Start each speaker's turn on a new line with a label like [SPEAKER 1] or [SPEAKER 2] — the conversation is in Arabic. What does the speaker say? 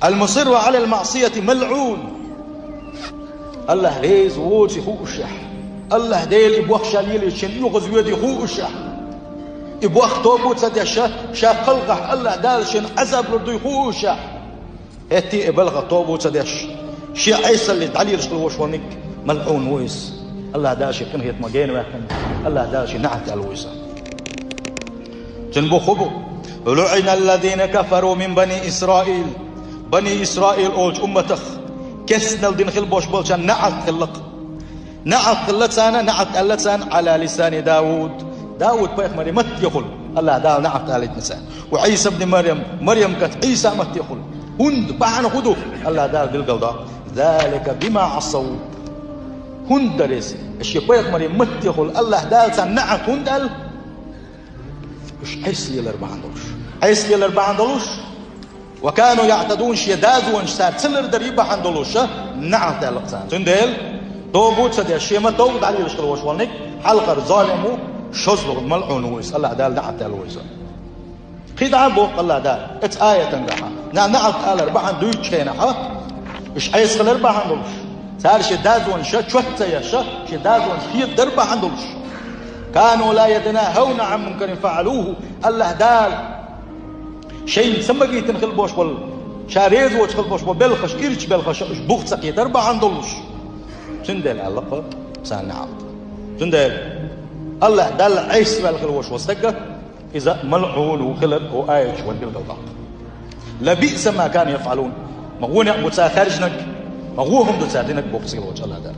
[SPEAKER 1] المصر على المعصية ملعون. الله ريز ووتي خوشح الله ديل يبوخ شاليل شن يغز ويدي خوشح يبوخ توبوت سد شا قلقح الله دال شن عذاب ردي خوشح هتي بلغ توبوت سد شي عيسى اللي تعليل شلو وشونك ملعون ويس الله دال شي كنهيت مجين واحد الله دال شي نعت الويسه جنبو خبو. لعن الذين كفروا من بني إسرائيل. بني إسرائيل أولج أمتخ كسنا الدين خلبوش بولشان نعت خلق نعت خلتسانا نعت اللتسان على لسان داود. داود بيخ مريم مت يقول الله دال نعت على النساء. وعيسى ابن مريم كت عيسى مت يقول هند بعنا خدو الله دال بالقلدا. ذلك بما عصوا هند درس الشيء بيخ مريم مت يقول الله دال سان نعت هندل مش عيسى الأربعة عندلوش عيسى الأربعة عندلوش وكانوا يعتدون شيدازوا انشتار تسلر دريبا عندلوش نعت الأقسان تندل توبوت سدي الشيمة توبت عليه لشكل وشوالنك حلقة ظالمو شزلغ ملعون ويس الله دال نعت الويس خيد عبو الله دال ات آية تنقحا نعت الأربعة دويتش كينحا مش عيسى الأربعة عندلوش سار شيدازوا انشا شوتا يشا شيدازوا انشيد دربا عندلوش كانوا لا يتناهون عن منكر فعلوه الله دال شيء سمجي تنخل بوش بول شاريز وتخل بوش بول بلخش إيرش بلخش بوخت سقي دربا عندلوش سندل الله سان نعم سندل الله دال عيس بالخل وش وستقة إذا ملعون وخلق وآيش والبلغة لبئس ما كانوا يفعلون مغوني متساخرجنك مغوهم دو ساتينك بوخسيل وجه الله دال